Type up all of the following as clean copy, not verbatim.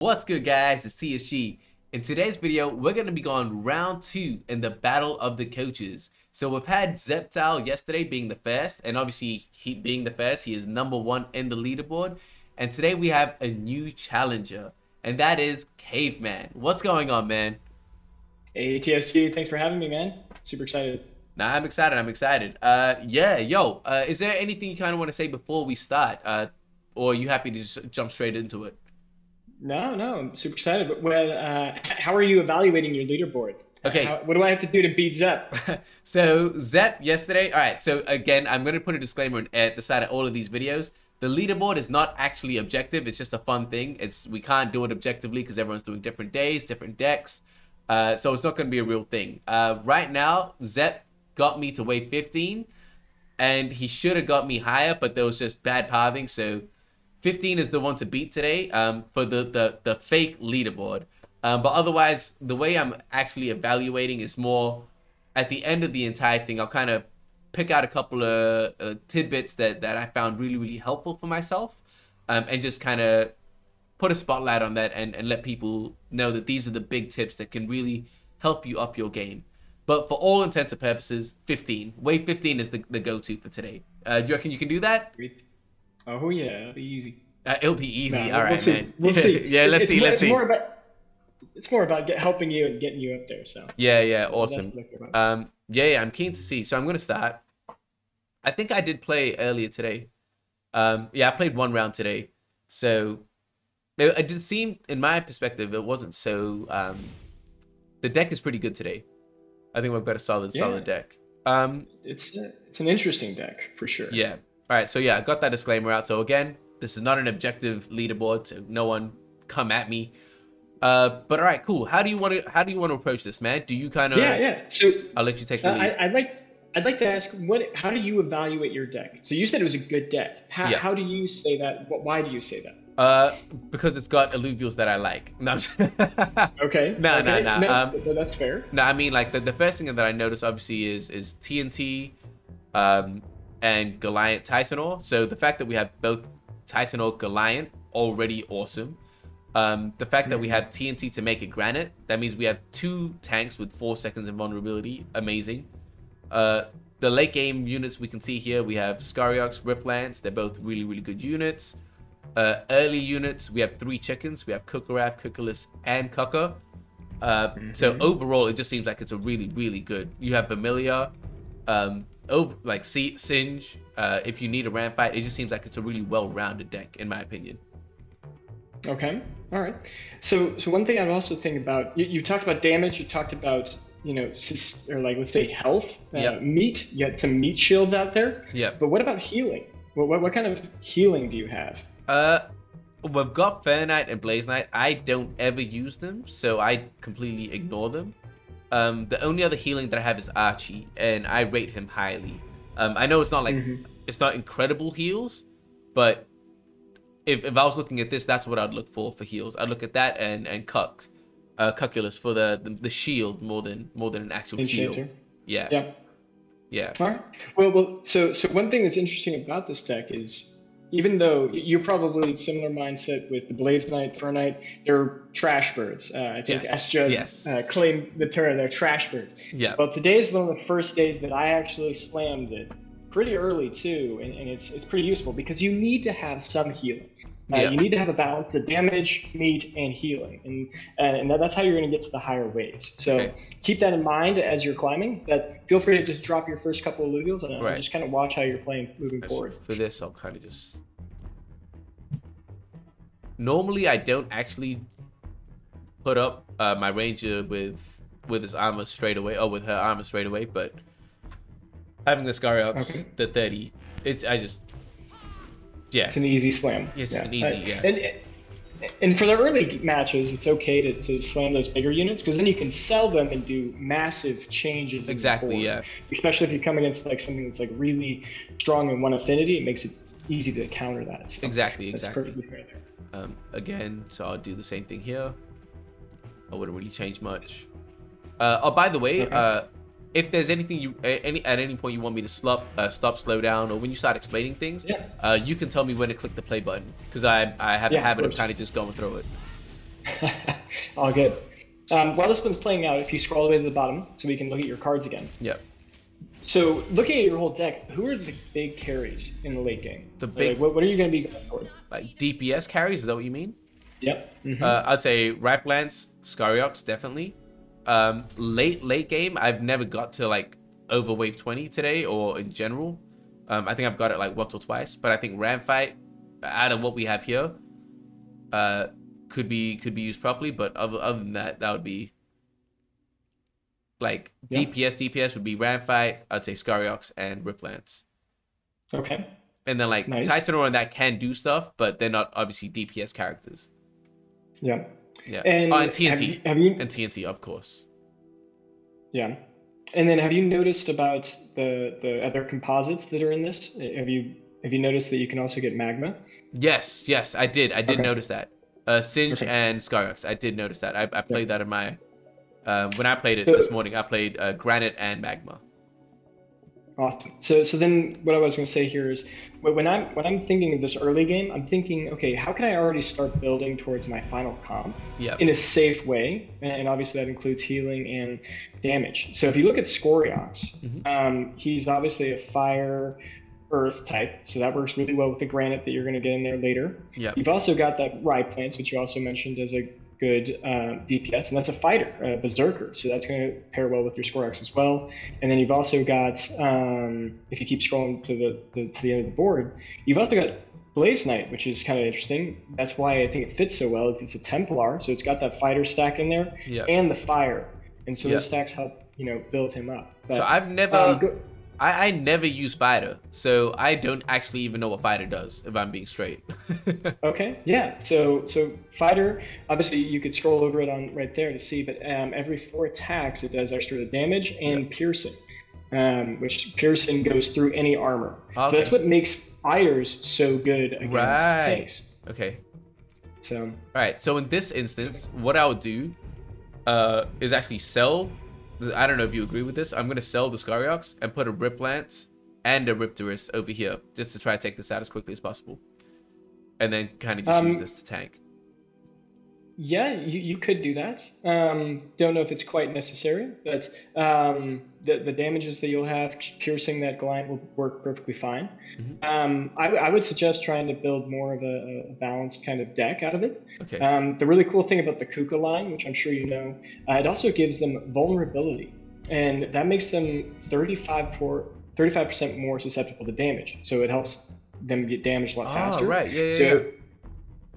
What's good, guys? It's CSG. In today's video, we're going to be going round 2 in the battle of the coaches. So we've had Zeptal yesterday being the first, and obviously he being the first, he is #1 in the leaderboard. And today we have a new challenger, and that is Caveman. What's going on, man? Hey, TSG, thanks for having me, man. Super excited. Nah, I'm excited. Is there anything you kind of want to say before we start? Or are you happy to just jump straight into it? No, I'm super excited. But how are you evaluating your leaderboard? Okay. What do I have to do to beat Zep? So Zep yesterday. All right. So again, I'm going to put a disclaimer at the side of all of these videos. The leaderboard is not actually objective. It's just a fun thing. We can't do it objectively because everyone's doing different days, different decks. So it's not going to be a real thing. Right now, Zep got me to wave 15, and he should have got me higher, but there was just bad pathing. So 15 is the one to beat today for the fake leaderboard. But otherwise, the way I'm actually evaluating is more at the end of the entire thing. I'll kind of pick out a couple of tidbits that I found really, really helpful for myself, and just kind of put a spotlight on that and let people know that these are the big tips that can really help you up your game. But for all intents and purposes, 15. Wave 15 is the go-to for today. Do you reckon you can do that? Oh yeah, it'll be easy. It'll be easy. No, All right, we'll see. man. We'll see. Yeah, let's see. It's more about helping you and getting you up there. So Yeah, awesome. That's Yeah, I'm keen to see. So I'm gonna start. I think I did play earlier today. Yeah, I played one round today. So it did seem, in my perspective, it wasn't so. The deck is pretty good today. I think we've got a solid deck. It's an interesting deck for sure. Yeah. All right. So yeah, I got that disclaimer out. So again, this is not an objective leaderboard, so no one come at me. But all right, cool. How do you want to approach this, man? Do you kind of? Yeah. So I'll let you take the lead. I'd like to ask, how do you evaluate your deck? So you said it was a good deck. How do you say that? Why do you say that? Because it's got alluvials that I like. No. Okay. No. That's fair. No, I mean, like the first thing that I noticed obviously is TNT, and Goliath Titanor. So the fact that we have both Titanor Goliath, already awesome. The fact that we have TNT to make it granite, that means we have 2 tanks with 4 seconds invulnerability, amazing. The late game units we can see here, we have Scariox, Riplance, they're both really, really good units. Early units, we have 3 chickens, we have Kukaraf, Kukulus, and Kuka. So overall, it just seems like it's a really, really good. You have Vermilia, Singe. If you need a ramp fight, it just seems like it's a really well-rounded deck, in my opinion. Okay. All right. So one thing I'd also think about, you talked about damage, you talked about, let's say health, meat. You had some meat shields out there. Yeah. But what about healing? What kind of healing do you have? We've got Fair Knight and Blaze Knight. I don't ever use them, so I completely ignore them. The only other healing that I have is Archie, and I rate him highly. I know it's not like it's not incredible heals, but if I was looking at this, that's what I'd look for heals. I'd look at that and Cuculus for the shield more than an actual heal. Yeah. All right. Well. So one thing that's interesting about this deck is, even though you're probably similar mindset with the Blaze Knight, Fur Knight, they're trash birds. I think Esja claimed the term. They're trash birds. Yeah. Well, today is one of the first days that I actually slammed it pretty early too, and it's pretty useful because you need to have some healing. You need to have a balance of damage, meat, and healing, and that's how you're going to get to the higher waves. So keep that in mind as you're climbing. But feel free to just drop your first couple of alluvials and just kind of watch how you're playing moving forward. For this, I'll kind of just. Normally, I don't actually put up my ranger with his armor straight away, or with her armor straight away, but having the Scariox, the 30, it's an easy slam. It's an easy, And for the early matches, it's okay to slam those bigger units, because then you can sell them and do massive changes. Exactly, Especially if you come against like something that's like really strong in one affinity, it makes it easy to counter that. So exactly. That's perfectly fair there. Again, so I'll do the same thing here. I wouldn't really change much. Oh, by the way, if there's anything at any point you want me to stop, slow down, or when you start explaining things, you can tell me when to click the play button, because I have a habit of kind of just going through it. all good. While this one's playing out, if you scroll all the way to the bottom, so we can look at your cards again. Yep. So looking at your whole deck, who are the big carries in the late game? The big. Like, what are you going to be going toward? Like DPS carries? Is that what you mean? Yep. I'd say Riplance, Scariox, definitely. Late game, I've never got to like over wave 20 today or in general. I think I've got it like once or twice, but I think Ramfight, out of what we have here, could be used properly. But other than that, that would be like DPS would be Ramfight. I'd say Scariox and Riplance. Okay. And then like nice. Titanoran that can do stuff, but they're not obviously DPS characters. Yeah. Yeah. And TNT. Have you? And TNT, of course. Yeah. And then have you noticed about the other composites that are in this? Have you noticed that you can also get magma? Yes, I did. I did notice that. Singe Okay. and Scariox. I did notice that. I played that in my when I played it this morning. I played Granite and Magma. Awesome. So then what I was going to say here is when I'm thinking of this early game, I'm thinking, okay, how can I already start building towards my final comp in a safe way? And obviously that includes healing and damage. So if you look at Scoriox, he's obviously a fire earth type, so that works really well with the granite that you're going to get in there later. You've also got that Riplance, which you also mentioned as a good DPS, and that's a fighter, a berserker, so that's going to pair well with your Scoriox as well. And then you've also got, if you keep scrolling to the end of the board, you've also got Blaze Knight, which is kind of interesting. That's why I think it fits so well. Is it's a Templar, so it's got that fighter stack in there and the fire, and so those stacks help build him up. But, so I've never. I never use fighter, so I don't actually even know what fighter does, if I'm being straight. Okay, yeah. So fighter, obviously you could scroll over it on right there to see, but every 4 attacks it does extra damage and piercing, which piercing goes through any armor. So that's what makes fighters so good against tanks. Okay. So. All right. So in this instance, what I would do is actually sell. I don't know if you agree with this. I'm going to sell the Scariox and put a Riplance and a Riptorus over here just to try to take this out as quickly as possible. And then kind of just use this to tank. Yeah, you could do that. Don't know if it's quite necessary, but the damages that you'll have piercing that Goliath will work perfectly fine. I would suggest trying to build more of a balanced kind of deck out of it. Okay. The really cool thing about the Kuka line, which I'm sure you know, it also gives them vulnerability, and that makes them 35% more susceptible to damage. So it helps them get damaged a lot faster. Right. Yeah.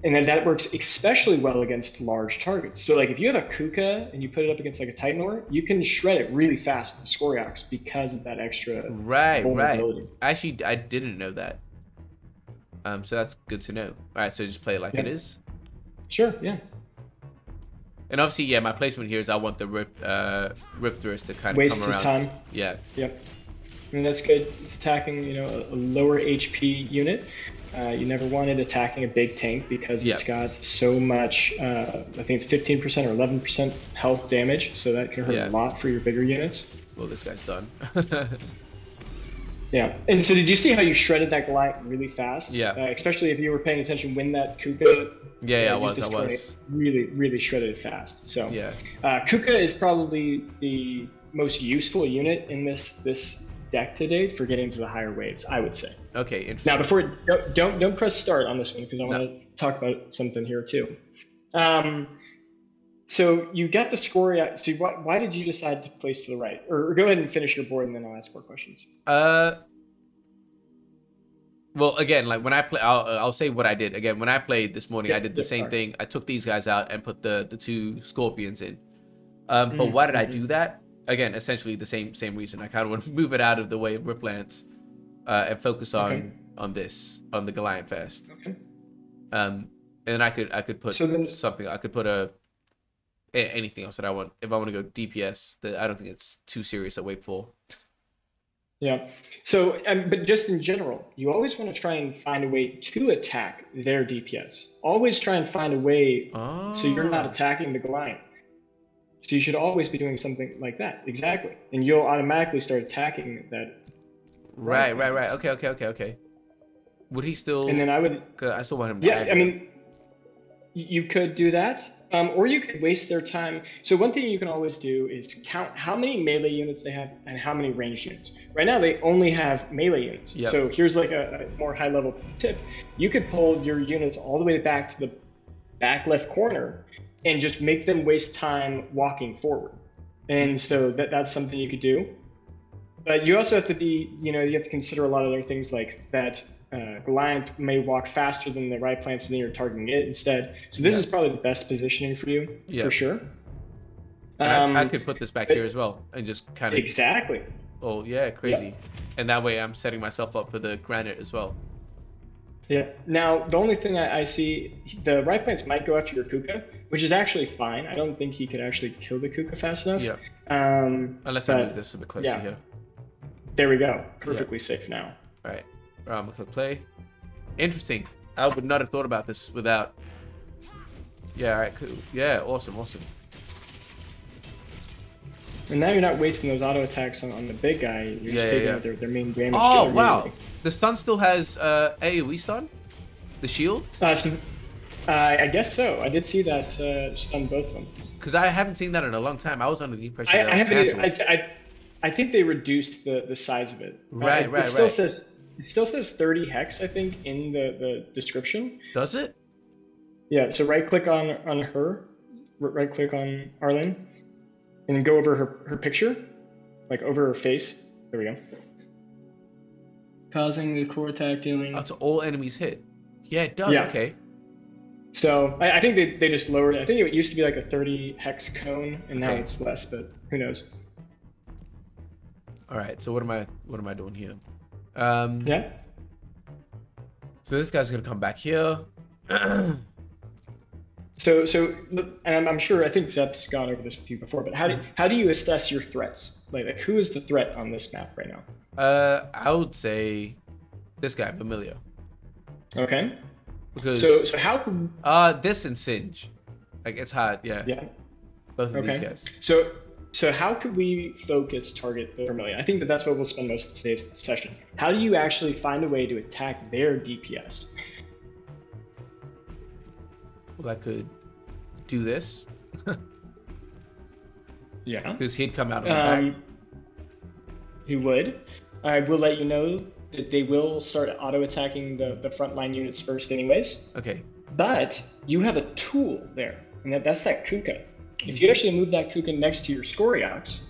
And then that works especially well against large targets. So like if you have a Kuka and you put it up against like a Titanor, you can shred it really fast with the Scoriox because of that extra vulnerability. Right. Actually, I didn't know that. So that's good to know. All right, so just play it like it is. Sure. Yeah. And obviously, my placement here is I want the Riptorus to kind of waste come around. His time. Yeah. Yep. And that's good. It's attacking, a lower HP unit. You never wanted attacking a big tank because it's got so much, I think it's 15% or 11% health damage, so that can hurt a lot for your bigger units. Well, this guy's done. Yeah, and so did you see how you shredded that Goliath really fast? Yeah. Especially if you were paying attention when that Kuka... I was. Really, really shredded it fast. So yeah. Kuka is probably the most useful unit in this deck to date for getting to the higher waves, I would say. Okay, interesting. Now, before don't press start on this one because I want to talk about something here too. So you got the Scoriox. So why did you decide to place to the right? Or go ahead and finish your board, and then I'll ask more questions. Well, again, like when I play, I'll say what I did. Again, when I played this morning, I did the same thing. I took these guys out and put the 2 Scorpions in. But why did I do that? Again, essentially the same reason. I kind of want to move it out of the way of Riplance and focus on the Goliath Fest. Okay. And I could put something. I could put anything else that I want. If I want to go DPS, I don't think it's too serious at wave 4. Yeah. So, but just in general, you always want to try and find a way to attack their DPS. Always try and find a way so you're not attacking the Goliath. So you should always be doing something like that. Exactly. And you'll automatically start attacking that. Right. Okay. Would he still... And then I would... I still want him to Yeah, I mean... You could do that, or you could waste their time. So one thing you can always do is count how many melee units they have and how many ranged units. Right now they only have melee units. Yep. So here's like a more high level tip. You could pull your units all the way back to the back left corner and just make them waste time walking forward. And so that's something you could do. But you also have to be, you have to consider a lot of other things like that. Goliath may walk faster than the right plant, so then you're targeting it instead. So this is probably the best positioning for you, for sure. I could put this back here as well and just kind of... Exactly. Oh, yeah, crazy. Yep. And that way I'm setting myself up for the granite as well. Yeah. Now, the only thing I see, the right plants might go after your Kuka, which is actually fine. I don't think he could actually kill the Kuka fast enough. Yeah. Unless I move this a bit closer here. There we go. Perfectly safe now. All right. I'm gonna click play. Interesting. I would not have thought about this without. Yeah. All right. Cool. Yeah. Awesome. Awesome. And now you're not wasting those auto attacks on the big guy. You're just taking out their main damage. Oh wow! The stun still has AoE stun. The shield. I guess so. I did see that stun both of them. Because I haven't seen that in a long time. I was under the impression that it was canceled. I think they reduced the size of it. Right. It still says 30 hex, I think, in the description. Does it? Yeah. So right click on her, right click on Arlen, and then go over her picture, like over her face. There we go. Causing the core attack dealing. Oh, to all enemies hit. Yeah, it does. Yeah. Okay. So I think they just lowered it. I think it used to be like a 30 hex cone, and now it's less. But who knows? All right. So what am I doing here? Yeah. So this guy's gonna come back here. So, and I'm sure I think Zep's gone over this with you before, but how do you assess your threats? Like who is the threat on this map right now? I would say this guy, Vermilio. Okay. Because so how? This and Singe, like it's hard. Yeah. Yeah. Both of these guys. So how could we target the Vermilion? I think that's what we'll spend most of today's session. How do you actually find a way to attack their DPS? Well, I could do this. Yeah. Because he'd come out on the back. He would. I will let you know that they will start auto-attacking the frontline units first anyways. Okay. But you have a tool there, and that's that Kuka. If you actually move that Kuka next to your Scoriox,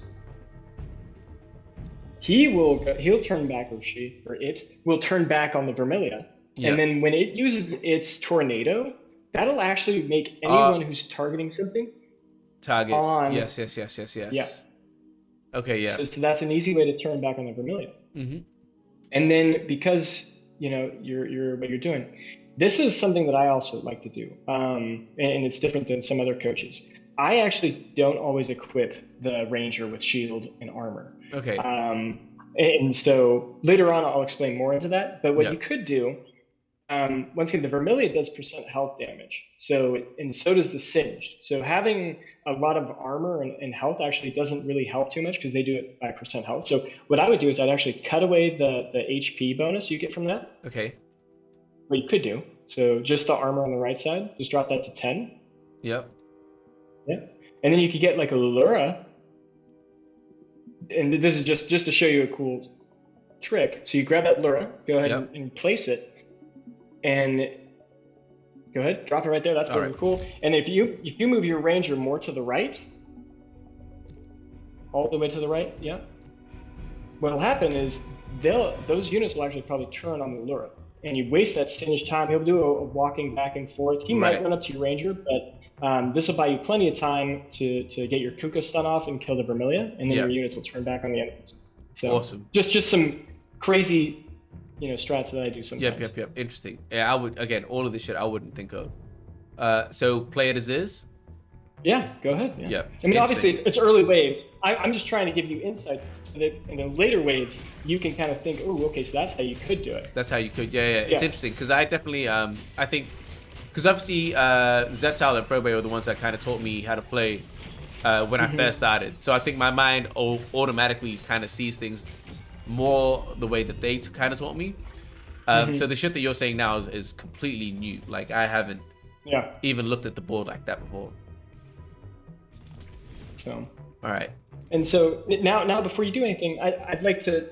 he'll turn back, or it will turn back on the Vermilia. Yep. And then when it uses its tornado, that'll actually make anyone who's targeting something target on. Yes. Yeah. Okay, yeah. So that's an easy way to turn back on the Vermilia. Mm-hmm. And then because you're what you're doing, this is something that I also like to do, and it's different than some other coaches. I actually don't always equip the Ranger with shield and armor. Okay. And so later on, I'll explain more into that. But what you could do, once again, the Vermilia does % health damage. So does the Singed. So having a lot of armor and health actually doesn't really help too much because they do it by % health. So what I would do is I'd actually cut away the HP bonus you get from that. Okay. What you could do. So just the armor on the right side, just drop that to 10. Yep. Yeah. And then you could get like a Lura. And this is just to show you a cool trick. So you grab that Lura, go ahead and place it. And go ahead, drop it right there. That's really cool. And if you move your Ranger more to the right, all the way to the right, what'll happen is those units will actually probably turn on the Lura. And you waste that Singed time. He'll do a walking back and forth. He might run up to your Ranger, but this will buy you plenty of time to get your Kuka stun off and kill the Vermilia, and then your units will turn back on the enemies. So awesome. Just some crazy, strats that I do sometimes. Yep. Interesting. Yeah, I would, again, all of this shit I wouldn't think of. So play it as is. Yeah, go ahead. Yeah. I mean, obviously, it's early waves. I'm just trying to give you insights so that in the later waves, you can kind of think, oh, okay, so that's how you could do it. That's how you could, yeah. It's interesting, because I definitely, I think, because obviously, Zeptal and Frobe were the ones that kind of taught me how to play when I first started. So I think my mind automatically kind of sees things more the way that they kind of taught me. So the shit that you're saying now is completely new. Like, I haven't Yeah. even looked at the board like that before. So. All right. And so now before you do anything, I'd like to.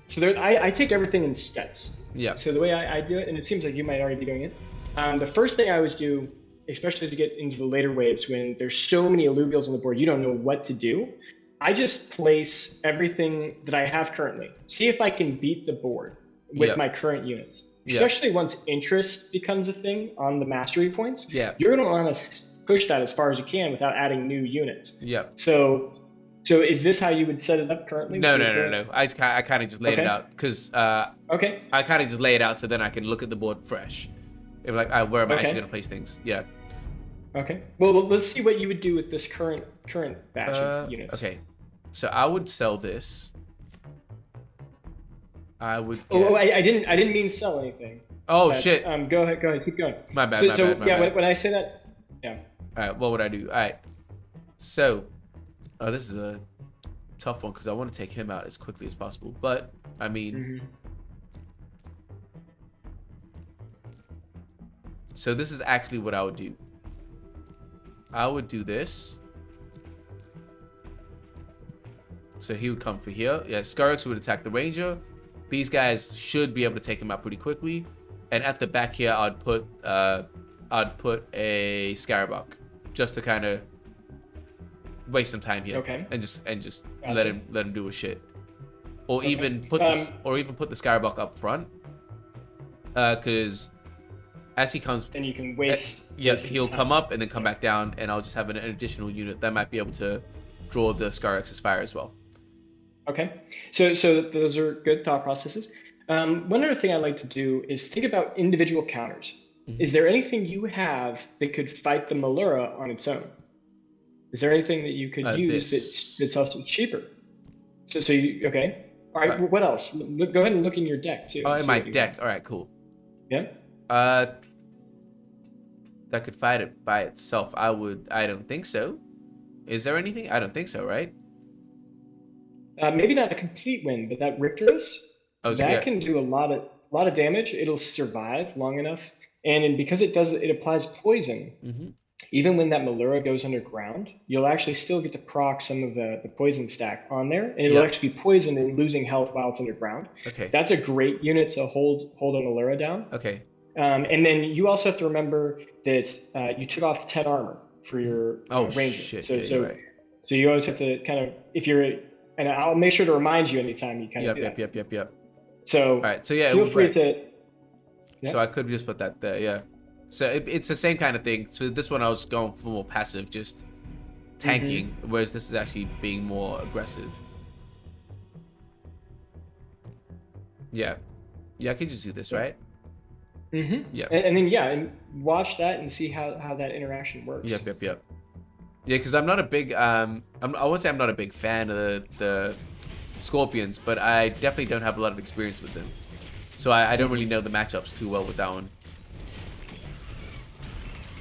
So there, I take everything in steps. Yeah. So the way I do it, and it seems like you might already be doing it. The first thing I always do, especially as you get into the later waves when there's so many alluvials on the board, you don't know what to do. I just place everything that I have currently. See if I can beat the board with my current units. Especially once interest becomes a thing on the mastery points. Yeah. You're going to want to push that as far as you can without adding new units. Yeah. So is this how you would set it up currently? No. I kind of just laid it out because okay. I kind of just lay it out so then I can look at the board fresh. If like, where am I actually gonna place things? Yeah. Okay. Well, let's see what you would do with this current batch of units. Okay. So I would sell this. I would. Oh, I didn't mean sell anything. Oh shit. Go ahead, keep going. My bad. My bad. When I say that, yeah. All right. What would I do? All right. So, this is a tough one because I want to take him out as quickly as possible. But I mean, so this is actually what I would do. I would do this. So he would come for here. Yeah, Scarix would attack the Ranger. These guys should be able to take him out pretty quickly. And at the back here, I'd put a Scarabok just to kind of waste some time here. Okay. And just Gotcha. let him do his shit. Or even put the Scarabok up front. Because as he comes, then you can waste. He'll come up and then come back down, and I'll just have an additional unit that might be able to draw the Scarix's fire as well. Okay, so those are good thought processes. One other thing I like to do is think about individual counters. Is there anything you have that could fight the Malura on its own? Is there anything that you could use that's also cheaper? So you okay? All right. What else? Go ahead and look in your deck too. Oh, in my deck. All right, cool. Yeah. That could fight it by itself. I don't think so. Is there anything? I don't think so, right? Maybe not a complete win, but that Riptorus, can do a lot of damage. It'll survive long enough, and because it applies poison. Even when that Malura goes underground, you'll actually still get to proc some of the poison stack on there, and it'll actually be poisoned and losing health while it's underground. Okay. That's a great unit to hold a Malura down. Okay. And then you also have to remember that you took off 10 armor for your Ranger. Shit. So you always have to kind of, and I'll make sure to remind you anytime you kind of do that. Yep. So, all right. So yeah, feel free to. So I could just put that there, yeah. So it's the same kind of thing. So this one I was going for more passive, just tanking, whereas this is actually being more aggressive. Yeah. Yeah, I could just do this, right? Yeah. And then and watch that and see how that interaction works. Yep. Yeah, because I'm not a big I won't say I'm not a big fan of the Scorpions, but I definitely don't have a lot of experience with them. So I don't really know the matchups too well with that one.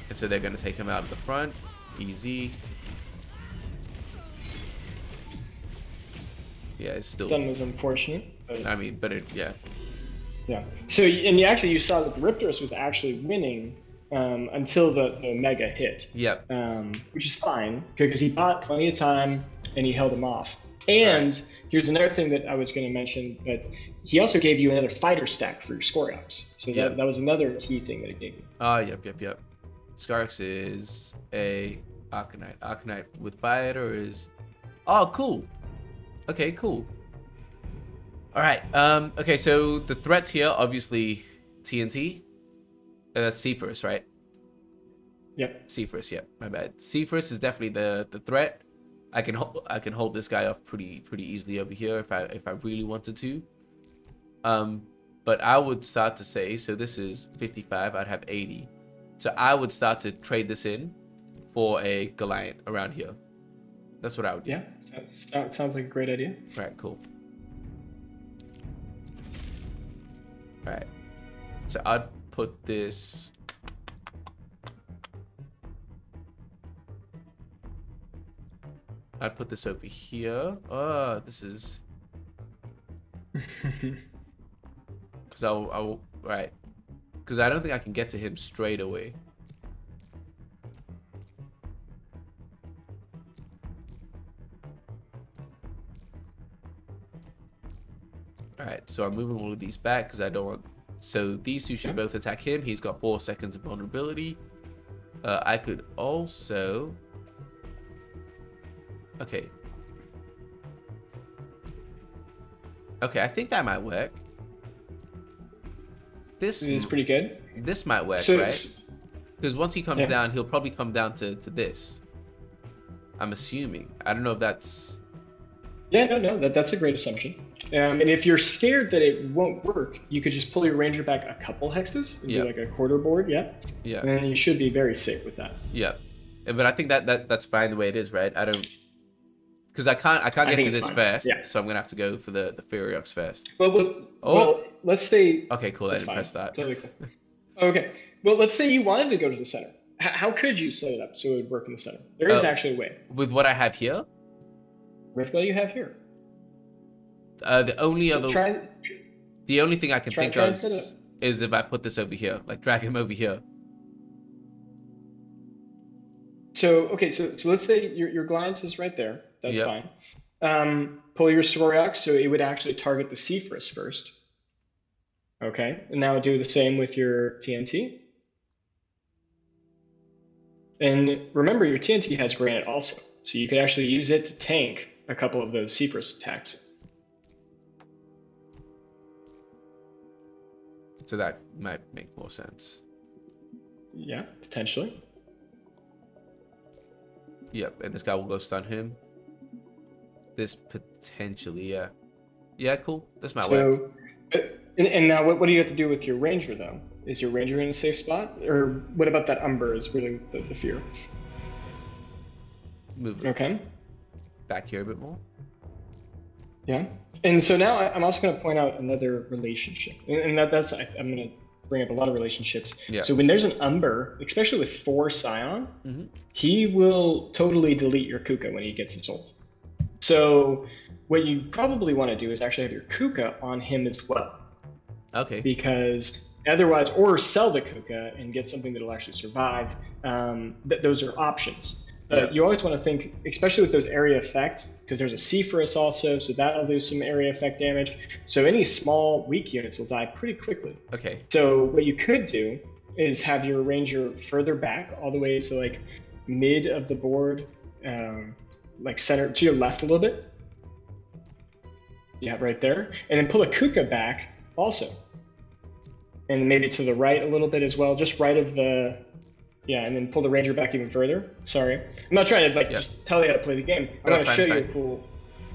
And so they're gonna take him out of the front. Easy. Yeah, it's still. Stun was unfortunate. I mean, but yeah. Yeah. So you saw that the Riptorus was actually winning until the Mega hit. Yep. Which is fine because he bought plenty of time and he held him off. And here's another thing that I was going to mention, but he also gave you another fighter stack for your score ups. So that was another key thing that he gave you. Yep. Scarix is a Arcanite. Arcanite with fighter is. Oh, cool. Okay, cool. All right. Okay, so the threats here, obviously, TNT. That's Cephas, right? Yep. Cephas, yeah. My bad. Cephas is definitely the threat. I can hold this guy off pretty easily over here if I really wanted to. But I would start to say, so this is 55. I'd have 80. So I would start to trade this in for a Goliath around here. That's what I would do. Yeah. Sounds like a great idea. All right. Cool. All right, so I'd put this. I'd put this over here. Oh, this is. Because right. Because I don't think I can get to him straight away. All right, so I'm moving all of these back because I don't want. So these two should both attack him. He's got 4 seconds of vulnerability. I could also. Okay. Okay, I think that might work. This is pretty good. This might work, So, right? Because once he comes down, he'll probably come down to this. I'm assuming. I don't know if that's... Yeah, no, that's a great assumption. And if you're scared that it won't work, you could just pull your ranger back a couple hexes and do like a quarter board, yeah? And then you should be very safe with that. Yeah. But I think that's fine the way it is, right? I don't... Because I can't get to this first, so I'm going to have to go for the Ferriox first. Well, let's say... Okay, cool. I didn't press that. Totally cool. Okay. Well, let's say you wanted to go to the center. How could you set it up so it would work in the center? There is actually a way. With what I have here? With what you have here. The only thing I can think of is if I put this over here, like drag him over here. So, okay, so let's say your Goliath is right there. That's fine. Pull your Soriox so it would actually target the Cephas first. Okay, and now do the same with your TNT. And remember, your TNT has granite also, so you could actually use it to tank a couple of those Cephas attacks. So that might make more sense. Yeah, potentially. Yep, and this guy will go stun him. This potentially, yeah. Yeah, cool. This might work. And now what do you have to do with your ranger, though? Is your ranger in a safe spot? Or what about that Umber is really the fear? Move it. Back here a bit more. Yeah. And so now I'm also going to point out another relationship. And that's I'm going to bring up a lot of relationships. Yeah. So when there's an Umber, especially with 4 Scion, he will totally delete your Kuka when he gets its ult. So what you probably want to do is actually have your Kuka on him as well. Okay. Because otherwise, or sell the Kuka and get something that'll actually survive. Those are options. You always want to think, especially with those area effects, because there's a Cephas also, so that'll do some area effect damage. So any small weak units will die pretty quickly. Okay. So what you could do is have your ranger further back, all the way to like mid of the board, like center to your left a little bit. Yeah, right there. And then pull a Kuka back also. And maybe to the right a little bit as well, just right of the... Yeah, and then pull the ranger back even further. Sorry. I'm not trying to just tell you how to play the game. I want to show you a cool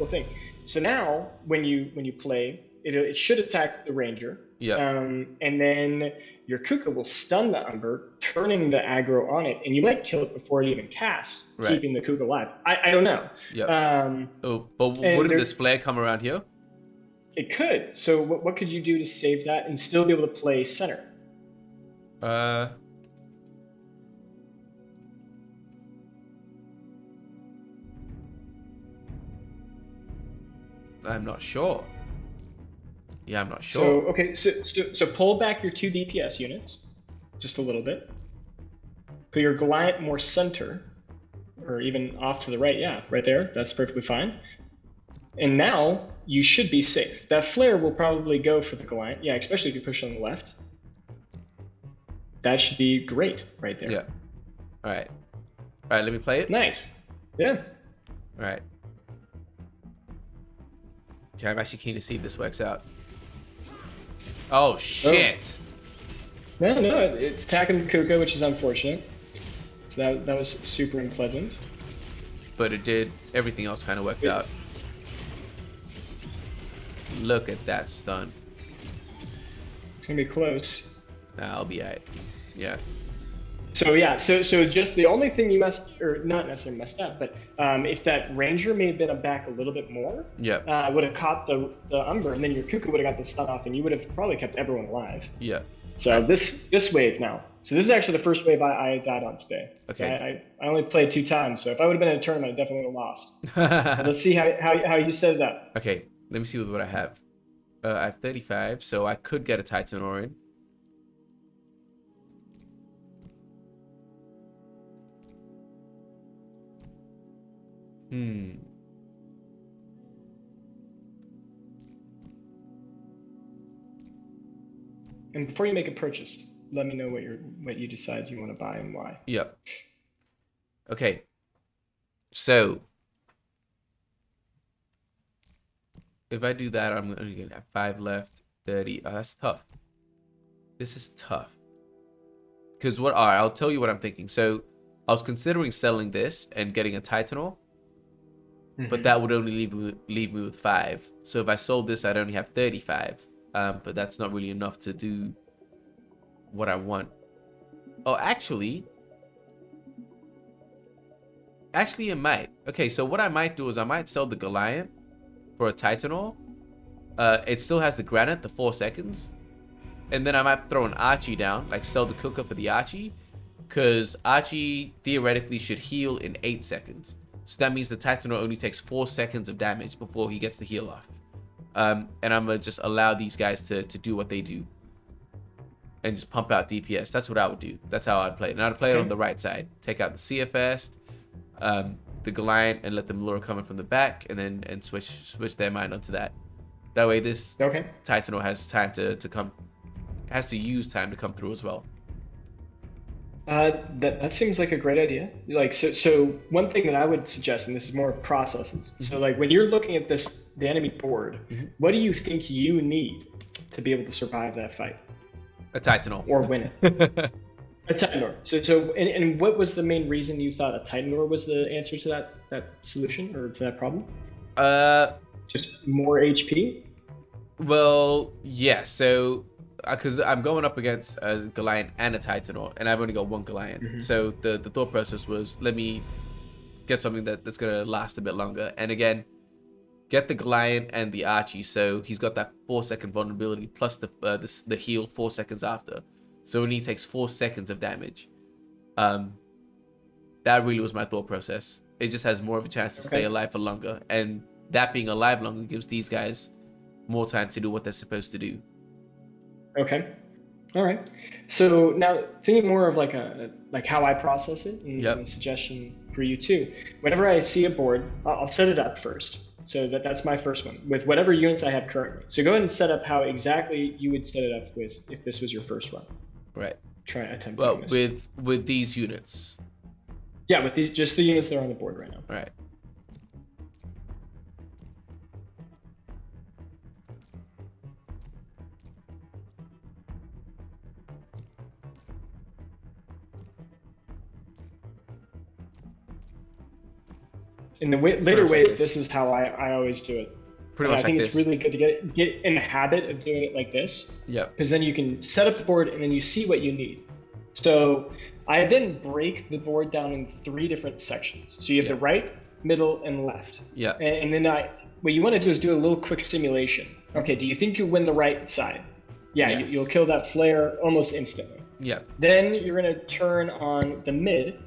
thing. So now when you play, it should attack the ranger. Yeah. And then your Kuka will stun the Umber, turning the aggro on it, and you might kill it before it even casts, keeping the Kuka alive. I don't know. Yeah. But wouldn't this flare come around here? It could. So what could you do to save that and still be able to play center? I'm not sure. Yeah, I'm not sure. So okay, so pull back your 2 DPS units, just a little bit. Put your Goliath more center, or even off to the right. Yeah, right there. That's perfectly fine. And now you should be safe. That flare will probably go for the Goliath. Yeah, especially if you push on the left. That should be great right there. Yeah. All right. All right. Let me play it. Nice. Yeah. All right. Okay, I'm actually keen to see if this works out. Oh, shit. No, it's attacking Kuka, which is unfortunate. So that was super unpleasant. But it did. Everything else kind of worked out. Look at that stun. It's going to be close. I'll be alright. Yeah. So yeah, so just the only thing you messed, or not necessarily messed up, but if that ranger may have been back a little bit more, would have caught the Umber, and then your Kuka would have got the stun off, and you would have probably kept everyone alive. Yeah. So this wave now. So this is actually the first wave I died on today. Okay. So I only played 2 times, so if I would have been in a tournament, I definitely would have lost. Let's see how you set it up. Okay, let me see what I have. I have 35, so I could get a Titan Orin. And before you make a purchase, let me know what you decide you want to buy and why. Yep. Okay. So if I do that, I'm only gonna have 5 left. 30. Oh, that's tough. This is tough. Because all right, I'll tell you what I'm thinking. So I was considering selling this and getting a Titanol, but that would only leave me with 5. So if I sold this, I'd only have 35. But that's not really enough to do what I want. Oh, actually, it might. Okay, so what I might do is I might sell the Goliath for a Titanol. It still has the granite, the 4 seconds. And then I might throw an Archie down, like sell the cooker for the Archie. Because Archie theoretically should heal in 8 seconds. So that means the Titanol only takes 4 seconds of damage before he gets the heal off. And I'm going to just allow these guys to do what they do. And just pump out DPS. That's what I would do. That's how I'd play it. And I'd play it on the right side. Take out the CFS, the Goliath, and let them lure coming from the back. And then switch their mind onto that. That way this Titanol has time to come. Has to use time to come through as well. That seems like a great idea. Like so one thing that I would suggest, and this is more of processes. So like when you're looking at the enemy board, what do you think you need to be able to survive that fight? A Titanol. Or win it. A Titanor. So and what was the main reason you thought a Titanor was the answer to that solution or to that problem? Just more HP? Well, yeah. So because I'm going up against a Goliath and a Titanor, and I've only got 1 Goliath. So the thought process was, let me get something that's gonna last a bit longer. And again, get the Goliath and the Archie, so he's got that 4-second vulnerability plus the heal 4 seconds after. So when he takes 4 seconds of damage, that really was my thought process. It just has more of a chance to stay alive for longer, and that being alive longer gives these guys more time to do what they're supposed to do. Okay. All right. So now thinking more of like how I process it, and a suggestion for you too. Whenever I see a board, I'll set it up first. So that's my first one with whatever units I have currently. So go ahead and set up how exactly you would set it up with if this was your first one. Right. Attempt. Well, with these units. Yeah, with these, just the units that are on the board right now. All right. In the later waves, this is how I always do it. Pretty much I think like it's really good to get in the habit of doing it like this. Yeah. Because then you can set up the board and then you see what you need. So I then break the board down in 3 different sections. So you have the right, middle, and left. Yeah. And then what you want to do is do a little quick simulation. Okay, do you think you'll win the right side? Yeah, yes. You'll kill that flare almost instantly. Yeah. Then you're going to turn on the mid,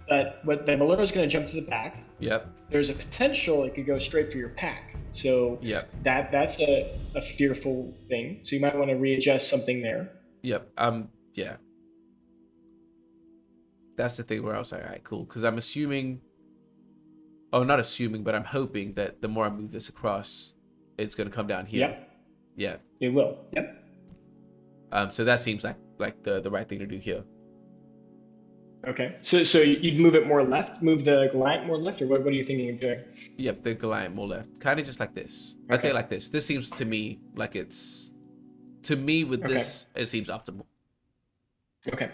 but what the Malero is going to jump to the back. Yep. There's a potential it could go straight for your pack. So that's a fearful thing. So you might want to readjust something there. Yep. Yeah. That's the thing where I was like, all right, cool. Because I'm assuming, not assuming, but I'm hoping that the more I move this across, it's going to come down here. Yep. Yeah. It will. Yep. So that seems like the right thing to do here. Okay. So you'd move it more left, move the Goliath more left, or what are you thinking of doing? Yep, the Goliath more left. Kind of just like this. Okay. I'd say like this. This seems to me like it's, to me with this, it seems optimal. Okay.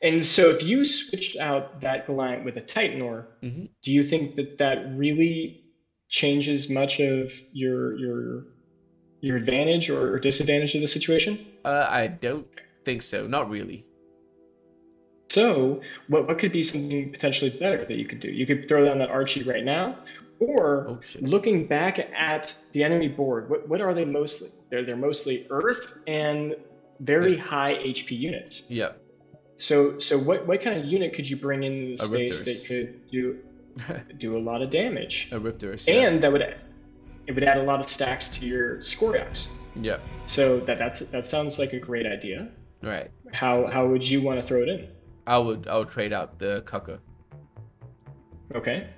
And so if you switched out that Goliath with a Titanor, do you think that really changes much of your advantage or disadvantage of the situation? I don't think so. Not really. So what could be something potentially better that you could do? You could throw down that Archie right now, or looking back at the enemy board, what are they mostly? They're mostly Earth and very high HP units. Yeah. So what kind of unit could you bring into the space that could do a lot of damage? A Riptorus. And it would add a lot of stacks to your Scoriox. Yeah. So that sounds like a great idea. Right. How would you want to throw it in? I would trade out the Cucker. Okay.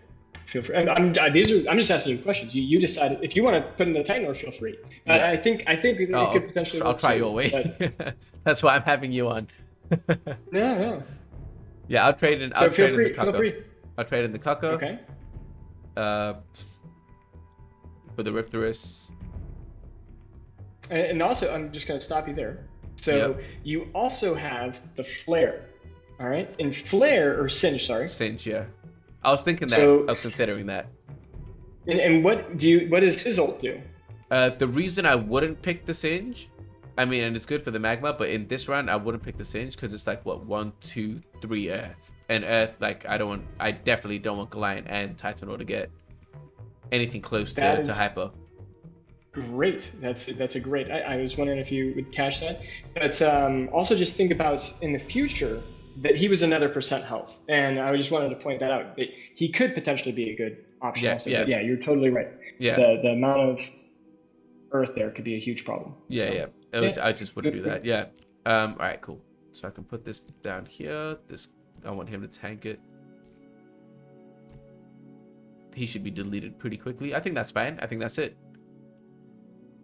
feel free. I'm just asking you questions. You decide if you want to put in the Titan, or feel free. Yeah. I think it could potentially. I'll try too, your way. but... That's why I'm having you on. No. Yeah, I'll trade in. So I'll trade in the feel free. I'll trade in the Cucko. Okay. For the Riptorus. And also, I'm just going to stop you there. So you also have the Flare. All right, and Flare or Singe, sorry. Singe, yeah. I was thinking that. I was considering that. And what does his ult do? The reason I wouldn't pick the Singe, I mean, and it's good for the Magma, but in this round I wouldn't pick the Singe because it's like what 1, 2, 3 Earth, and Earth, like I definitely don't want Goliath and Titanor to get anything close to hyper. Great, that's a great. I was wondering if you would cash that, but also just think about in the future that he was another % health, and I just wanted to point that out. That he could potentially be a good option. Yeah, also. yeah. But yeah, you're totally right. Yeah, the amount of Earth there could be a huge problem. Yeah, so, I just wouldn't do that. Yeah. All right, cool. So I can put this down here. I want him to tank it. He should be deleted pretty quickly. I think that's fine. I think that's it.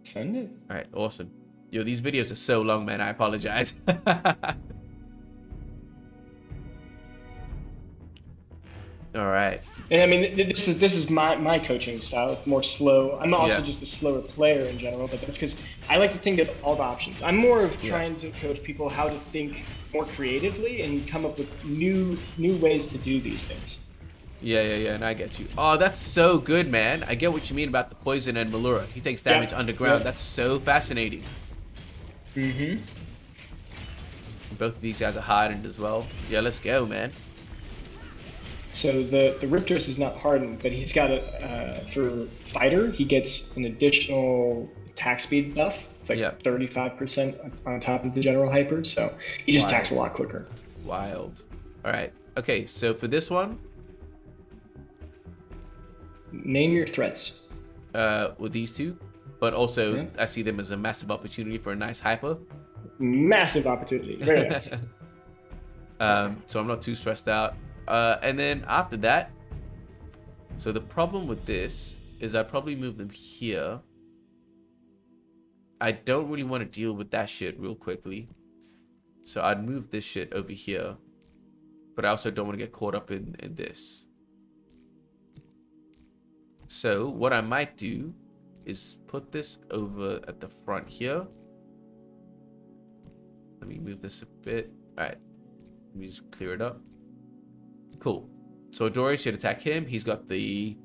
Send it. All right, awesome. Yo, these videos are so long, man. I apologize. All right. And I mean, this is my coaching style. It's more slow. I'm also just a slower player in general, but that's because I like to think of all the options. I'm more of trying to coach people how to think more creatively and come up with new ways to do these things. Yeah, and I get you. Oh, that's so good, man. I get what you mean about the poison and Malura. He takes damage underground. That's so fascinating. Mm-hmm. Both of these guys are hardened as well. Yeah, let's go, man. So the Riptorus is not hardened, but he's got for fighter, he gets an additional attack speed buff. It's like 35% on top of the general hyper, so he just attacks a lot quicker. Wild. All right. Okay, so for this one, name your threats. With these two, but also I see them as a massive opportunity for a nice hyper. Massive opportunity. Very nice. So I'm not too stressed out. And then after that, so the problem with this is I'd probably move them here. I don't really want to deal with that shit real quickly. So I'd move this shit over here. But I also don't want to get caught up in this. So what I might do is put this over at the front here. Let me move this a bit. All right, let me just clear it up. Cool. So Adore should attack him. He's got the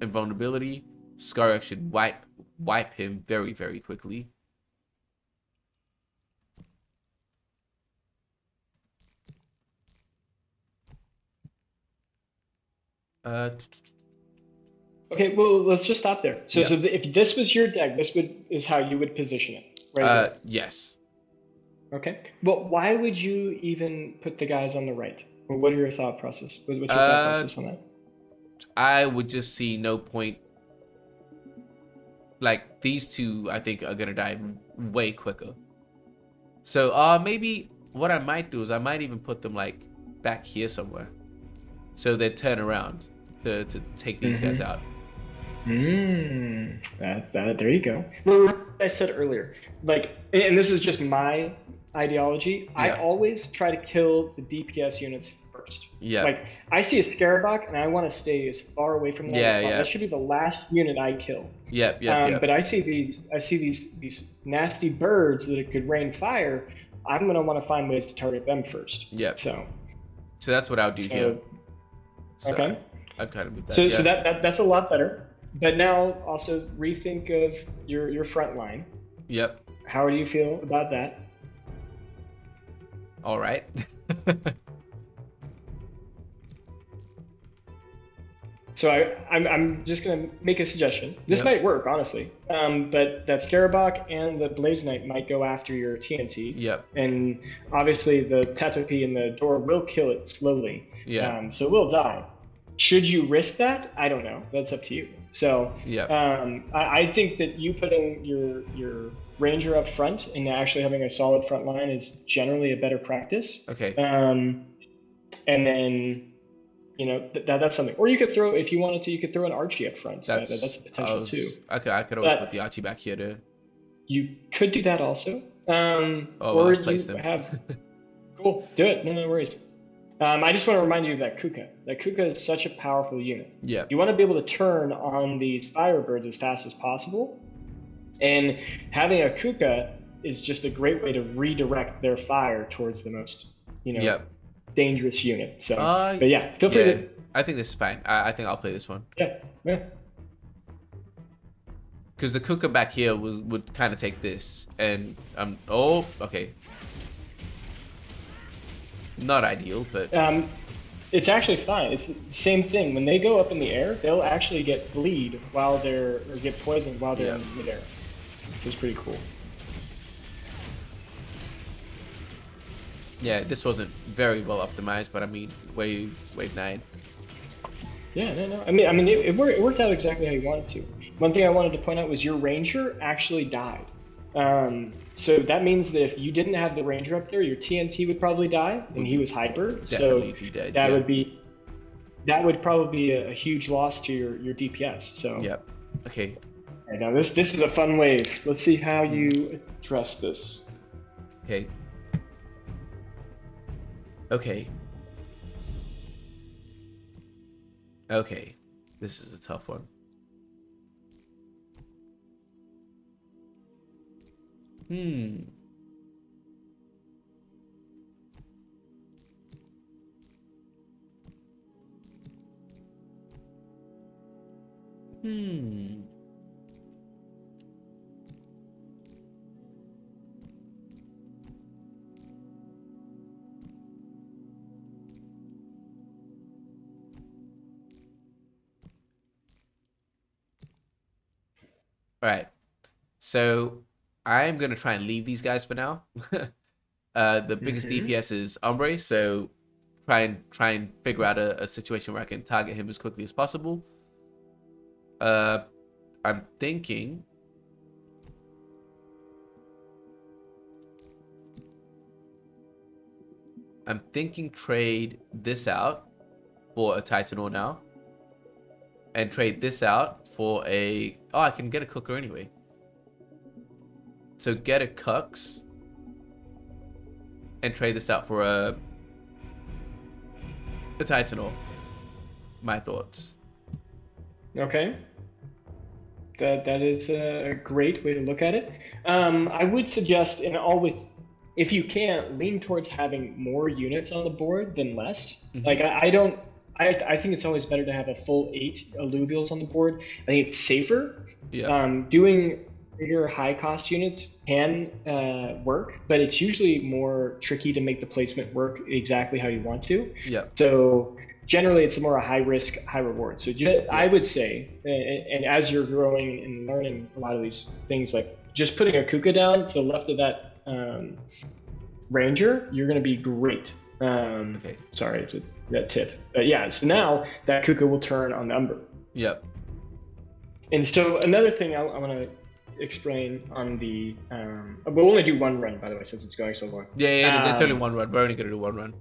invulnerability. Skarek should wipe him very, very quickly. Okay, well, let's just stop there. So, if this was your deck, is how you would position it, right? Yes. Okay. Well, why would you even put the guys on the right? Or what are your thought process? What's your thought process on that? I would just see no point. Like, these two, I think, are gonna die way quicker. So, maybe what I might do is I might even put them like back here somewhere, so they turn around to take these guys out. That's that. There you go. Well, like I said earlier, like, and this is just my ideology. I always try to kill the DPS units first. Yeah. Like, I see a Scarabok and I want to stay as far away from that as possible. That should be the last unit I kill. But I see these nasty birds that could rain fire. I'm gonna want to find ways to target them first. Yeah. So that's what I would do here. So okay. I'd kind of move that. So that's a lot better. But now also rethink of your front line. Yep. How do you feel about that? All right. So I'm just gonna make a suggestion. This might work, honestly. But that Scarabok and the Blaze Knight might go after your TNT. Yep. And obviously the Tatopi and the door will kill it slowly. Yeah. So it will die. Should you risk that? I don't know. That's up to you. So I think that you putting your Ranger up front and actually having a solid front line is generally a better practice. Okay. And then You know, that's something. Or you could throw, if you wanted to, you could throw an Archie up front. That's a potential too. I could always put the Archie back here too. You could do that also. Oh, well, or I placed you them. have. Cool, do it. No worries. I just want to remind you of that Kuka. That Kuka is such a powerful unit. Yeah. You want to be able to turn on these Firebirds as fast as possible, and having a Kuka is just a great way to redirect their fire towards the most, dangerous unit. So, but yeah, feel free to. I think this is fine. I think I'll play this one. Yeah. Because the Kuka back here would kind of take this, and oh, okay. Not ideal, but it's actually fine. It's the same thing. When they go up in the air, they'll actually get bleed or get poisoned while they're in midair. So it's pretty cool. Yeah, this wasn't very well optimized, but I mean, wave 9. Yeah, no. I mean, it worked out exactly how you wanted to. One thing I wanted to point out was your Ranger actually died. So that means that if you didn't have the Ranger up there, your TNT would probably die, and he was hyper. So that would probably be a huge loss to your DPS. So yep. Okay. Right, now this is a fun wave. Let's see how you address this. Okay. Okay. Okay. This is a tough one. Hmm. All right. So I'm gonna try and leave these guys for now. The biggest DPS is Ombre, so try and figure out a situation where I can target him as quickly as possible. I'm thinking trade this out for a Titanor now, and trade this out for a I can get a Cooker anyway. So get a Cux and trade this out for a Titanor. My thoughts. Okay. That is a great way to look at it. I would suggest, and always, if you can, lean towards having more units on the board than less. Like I think it's always better to have a full 8 alluvials on the board. I think it's safer. Yeah. Doing bigger high-cost units can work, but it's usually more tricky to make the placement work exactly how you want to. Yeah. So generally, it's more a high-risk, high-reward. So I would say, and as you're growing and learning a lot of these things, like just putting a Kuka down to the left of that Ranger, you're going to be great. Okay. Sorry, that tip. But yeah, so now that Kuka will turn on the Umber. Yep. And so another thing I want to explain on the we'll only do one run, by the way, since it's going so long. Yeah, it's only one run. We're only gonna do one run.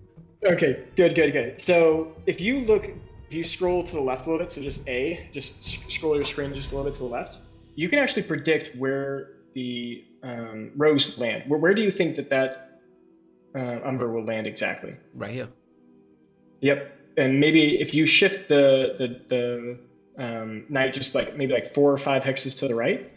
Okay, good. So if you scroll to the left a little bit, so just scroll your screen just a little bit to the left, you can actually predict where the rogues land. Where do you think that Umber will land exactly? Right here. Yep. And maybe if you shift the knight just like maybe like 4 or 5 hexes to the right,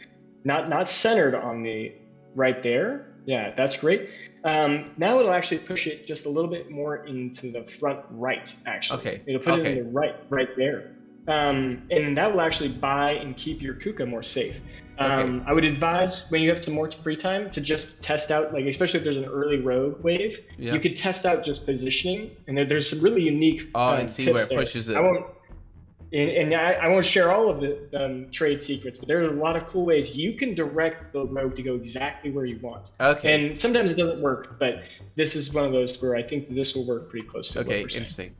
not centered on the right there. Yeah, that's great. Now it'll actually push it just a little bit more into the front right, actually. Okay. It'll put it in the right there. And that will actually buy and keep your Kuka more safe. I would advise when you have some more free time to just test out, like especially if there's an early rogue wave, you could test out just positioning, and there's some really unique and see where it there. pushes it. I won't share all of the trade secrets, but there are a lot of cool ways you can direct the rogue to go exactly where you want. Okay. And sometimes it doesn't work, but this is one of those where I think that this will work pretty close to what we're saying. Interesting.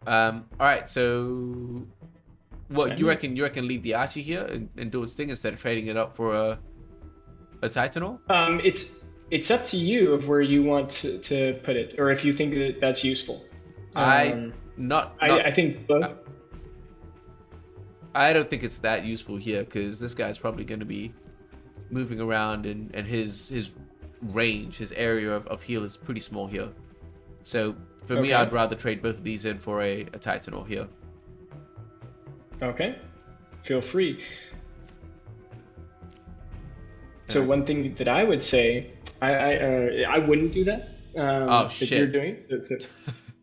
All right, so what you reckon leave the Archie here and do its thing instead of trading it up for a Titanol? It's up to you of where you want to put it, or if you think that that's useful. I think both. I don't think it's that useful here because this guy's probably going to be moving around, and his range, his area of heal is pretty small here. So for me, I'd rather trade both of these in for a Titanol here. Okay, feel free. So one thing that I would say, I wouldn't do that. Oh shit! That you're doing.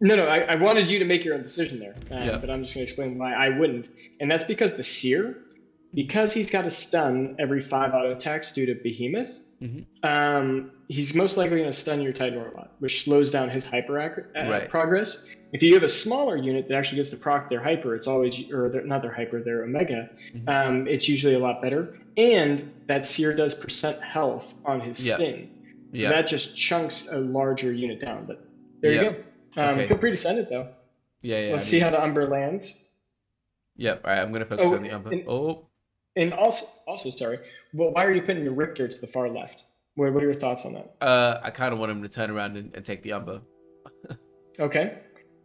No, I wanted you to make your own decision there, but I'm just going to explain why I wouldn't. And that's because the Seer, because he's got a stun every 5 auto attacks due to Behemoth, he's most likely going to stun your Titanor a lot, which slows down his hyper progress. If you have a smaller unit that actually gets to proc their hyper, it's always, or not their hyper, their Omega, it's usually a lot better. And that Seer does percent health on his spin. Yeah. That just chunks a larger unit down. But there you go. Feel free to send it though. Yeah. Let's see how the Umber lands. Yep. All right. I'm gonna focus on the Umber. And also, sorry. Well, why are you putting the Riptor to the far left? What are your thoughts on that? I kind of want him to turn around and take the Umber. Okay.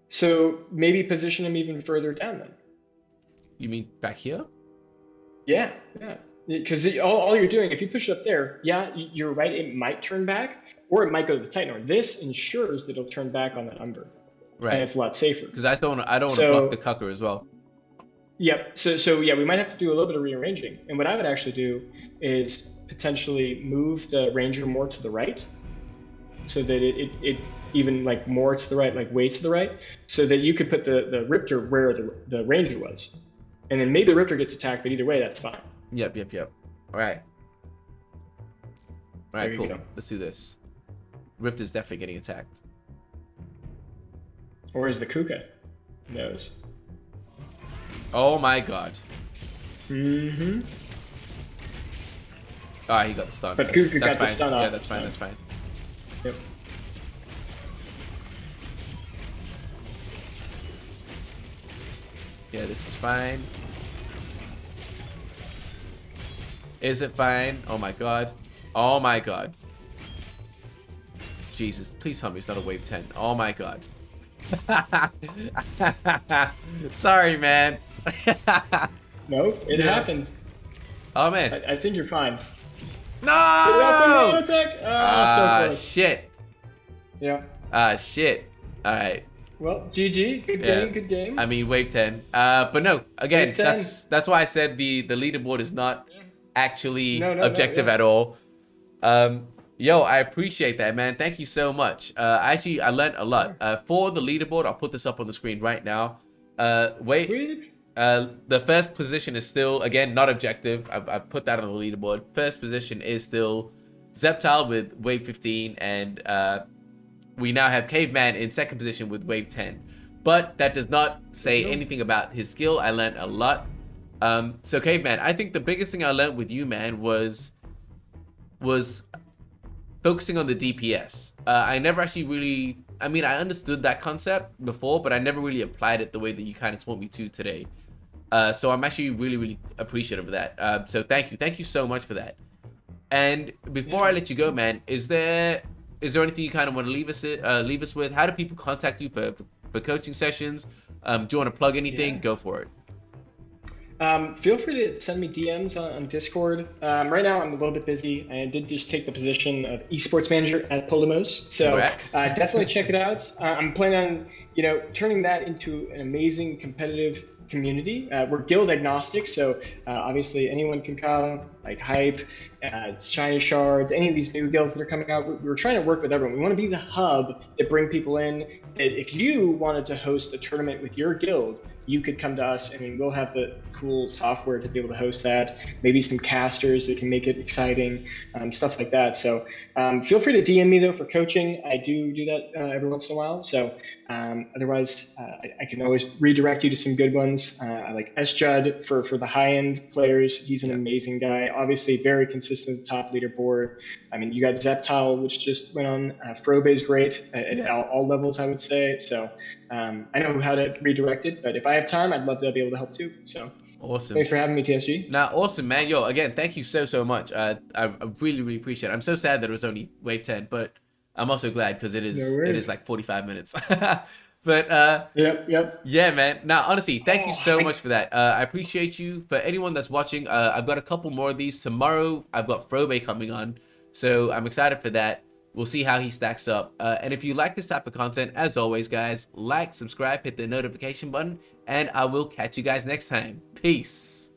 So maybe position him even further down then. You mean back here? Yeah. Because all you're doing, if you push it up there, you're right. It might turn back. Or it might go to the Titanor. This ensures that it'll turn back on that Umber. Right. And it's a lot safer. Because I don't want to block the Cucker as well. Yep. So we might have to do a little bit of rearranging. And what I would actually do is potentially move the Ranger more to the right, so that it even like more to the right, like way to the right, so that you could put the Riptor where the Ranger was. And then maybe the Riptor gets attacked, but either way, that's fine. Yep. All right, cool. Let's do this. Riptor's definitely getting attacked. Or is the Kuka? Knows. Oh my god. Mm-hmm. Ah, he got the stun. But Kuka got the stun off. Yeah, that's fine. Yep. Yeah, this is fine. Is it fine? Oh my god. Jesus, please tell me it's not a wave 10. Oh my god. Sorry, man. No, it happened. Oh man. I think you're fine. No! Attack. So close. Shit. Yeah. Shit. All right. Well, GG. Good game. I mean, wave 10. But no, again, that's why I said the leaderboard is not actually objective at all. Yo, I appreciate that, man. Thank you so much. Actually, I learned a lot. For the leaderboard, I'll put this up on the screen right now. Sweet. The first position is still, again, not objective. I put that on the leaderboard. First position is still Zeptile with wave 15, and we now have Caveman in second position with wave 10. But that does not say anything about his skill. I learned a lot. So Caveman, I think the biggest thing I learned with you, man, was focusing on the DPS. I never actually really, I mean, I understood that concept before, but I never really applied it the way that you kind of taught me to today. So I'm actually really appreciative of that. So thank you so much for that. And before I let you go, man, is there anything you kind of want to leave us with? How do people contact you for coaching sessions? Do you want to plug anything? Go for it. Feel free to send me DMs on Discord. Right now, I'm a little bit busy. I did just take the position of esports manager at Polymos, so definitely check it out. I'm planning on, turning that into an amazing competitive community. We're guild agnostic, so obviously anyone can come, like Hype, Shiny Shards, any of these new guilds that are coming out. We're trying to work with everyone. We want to be the hub that bring people in. If you wanted to host a tournament with your guild, you could come to us. I mean, we'll have the cool software to be able to host that, maybe some casters that can make it exciting, stuff like that. So feel free to DM me though for coaching. I do that every once in a while. So otherwise, I can always redirect you to some good ones. I like S Judd for the high end players. He's an amazing guy. Obviously, very consistent top leaderboard. I mean, you got Zeptile, which just went on. Frobe is great at all levels, I would say. So I know how to redirect it, but if I have time, I'd love to be able to help too. So awesome. Thanks for having me, TSG. Nah, awesome, man. Yo, again, thank you so much. I really appreciate it. I'm so sad that it was only wave 10, but I'm also glad because it is like 45 minutes. But Yep. yeah, man. Now, honestly, thank you Oh, so much for that. I appreciate you. For anyone that's watching, I've got a couple more of these tomorrow. I've got Frobe coming on, so I'm excited for that. We'll see how he stacks up. And if you like this type of content, as always, guys, like, subscribe, hit the notification button, and I will catch you guys next time. Peace.